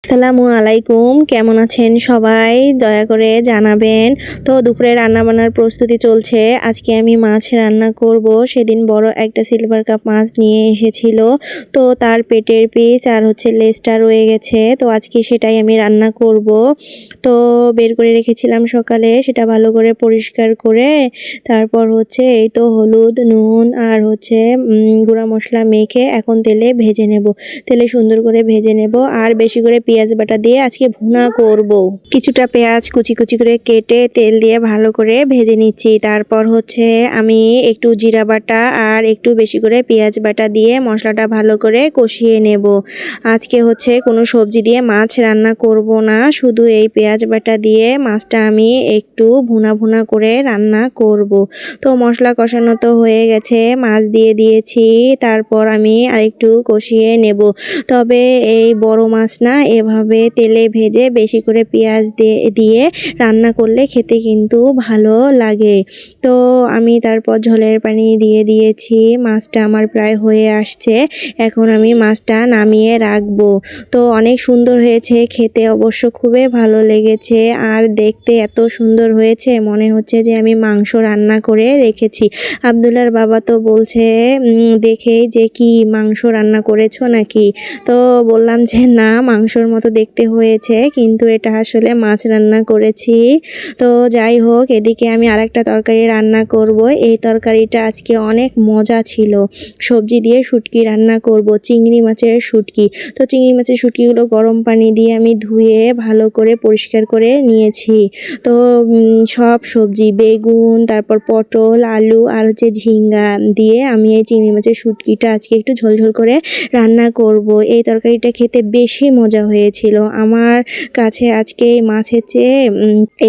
আসসালামু আলাইকুম, কেমন আছেন সবাই? দয়া করে জানাবেন। তো দুপুরে রান্নাবান্নার প্রস্তুতি চলছে। আজকে আমি মাছ রান্না করব। সেদিন বড় একটা সিলভার কাপ মাছ নিয়ে এসেছিল। তো তার পেটের পিস আর লেজটা রয়ে গেছে। তো আজকে সেটাই আমি রান্না করব। তো বের করে রেখেছিলাম সকালে, সেটা ভালো করে পরিষ্কার করে তারপর এই তো হলুদ, নুন আর গুঁড়া মশলা মেখে এখন তেলে ভেজে নেব। তেলে সুন্দর করে ভেজে নেব আর বেশি করে পেঁয়াজ বাটা দিয়ে আজকে ভুনা করব। কিছুটা পেঁয়াজ কুচি কুচি করে কেটে তেল দিয়ে ভালো করে ভেজে নিচ্ছি। তারপর আমি একটু জিরা বাটা আর একটু বেশি করে পেঁয়াজ বাটা দিয়ে মশলাটা ভালো করে কষিয়ে নেব। আজকে কোনো সবজি দিয়ে মাছ রান্না করব না, শুধু এই পেঁয়াজ বাটা দিয়ে মাছটা আমি একটু ভুনা ভুনা করে রান্না করব। তো মশলা কষানো তো হয়ে গেছে, মাছ দিয়ে দিয়েছি। তারপর আমি আরেকটু কষিয়ে নেব। তবে এই বড় মাছ না, এভাবে তেলে ভেজে বেশি করে পেঁয়াজ দিয়ে রান্না করলে খেতে কিন্তু ভালো লাগে। তো আমি তারপর ঝোলের পানি দিয়ে দিয়েছি। মাছটা আমার প্রায় হয়ে আসছে, এখন আমি মাছটা নামিয়ে রাখবো। তো অনেক সুন্দর হয়েছে খেতে, অবশ্য খুবই ভালো লেগেছে আর দেখতে এত সুন্দর হয়েছে, মনে হচ্ছে যে আমি মাংস রান্না করে রেখেছি। আব্দুল্লাহর বাবা তো বলছে দেখে যে কি মাংস রান্না করেছো নাকি। তো বললাম যে না, মাংসর মতো দেখতে হয়েছে, কিন্তু এটা আসলে মাছ রান্না করেছি। তো যাই হোক, এদিকে আমি আরেকটা তরকারি রান্না করব। এই তরকারিটা আজকে অনেক মজা ছিল। সবজি দিয়ে শুটকি রান্না করব, চিংড়ি মাছের শুটকি। তো চিংড়ি মাছের শুটকিগুলো গরম পানি দিয়ে আমি ধুয়ে ভালো করে পরিষ্কার করে নিয়েছি। তো সব সবজি, বেগুন, তারপর পটল, আলু আর ঝিঙ্গা দিয়ে আমি এই চিংড়ি মাছের শুটকিটা আজকে একটু ঝোলঝোল করে রান্না করব। এই তরকারিটা খেতে বেশি মজা হয়েছিল আমার কাছে। আজকে এই মাছের চেয়ে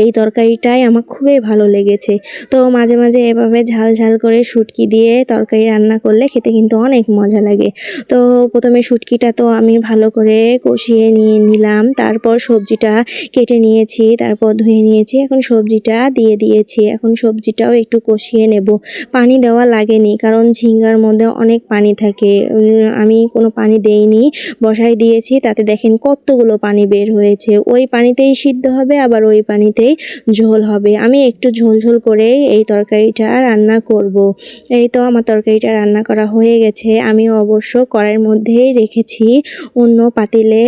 এই তরকারিটাই আমার খুবই ভালো লেগেছে। তো মাঝে মাঝে এভাবে ঝাল ঝাল করে শুটকি দিয়ে তরকারি রান্না করলে খেতে কিন্তু অনেক মজা লাগে। তো প্রথমে শুটকিটা তো আমি ভালো করে কষিয়ে নিলাম, তারপর সবজিটা কেটে নিয়েছি, তারপর ধুয়ে নিয়েছি, এখন সবজিটা দিয়ে দিয়েছি। এখন সবজিটাও একটু কষিয়ে নেব। পানি দেওয়া লাগেনি, কারণ ঝিঙ্গার মধ্যে অনেক পানি থাকে। আমি কোনো পানি দেইনি, বসাই দিয়েছি। তাতে দেখেন কতগুলো পানি বের হয়েছে। ওই পানিতেই সিদ্ধ হবে, আবার ওই পানিতেই ঝোল হবে। আমি একটু ঝোল ঝোল করে এই তরকারিটা রান্না করব। এই তো আমার তরকারিটা রান্না করা হয়ে গেছে। আমি অবশ্য কড়াইয়ের মধ্যেই রেখেছি, অন্য পাতিলে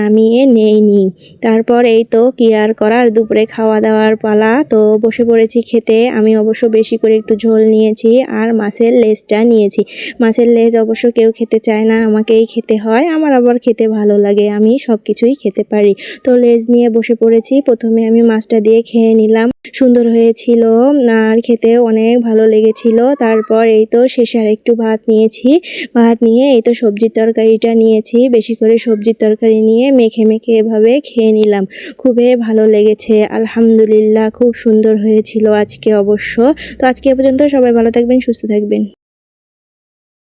নামিয়ে নেইনি। তারপর এই তো কি আর করার, দুপুরে খাওয়া দাওয়ার পালা। তো বসে পড়েছি খেতে। আমি অবশ্য বেশি করে একটু ঝোল নিয়েছি আর মাছের লেজটা নিয়েছি। মাছের লেজ অবশ্য কেউ খেতে চায় না, আমাকেই খেতে হয়। আমার আবার খেতে ভালো লাগে, আমি সব কিছুই খেতে পারি। তো লেজ নিয়ে বসে পড়েছি। প্রথমে আমি মাছটা দিয়ে খেয়ে নিলাম, সুন্দর হয়েছিল আর খেতে অনেক ভালো লেগেছিল। তারপর এই তো শেষে আর একটু ভাত নিয়েছি। ভাত নিয়ে এই তো সবজির তরকারিটা নিয়েছি। বেশি করে সবজির তরকারি নিয়ে মেখে মেখে এভাবে খেয়ে নিলাম। খুবই ভালো লেগেছে, আলহামদুলিল্লাহ। খুব সুন্দর হয়েছিল আজকে অবশ্য। তো আজকে এ পর্যন্ত, সবাই ভালো থাকবেন, সুস্থ থাকবেন।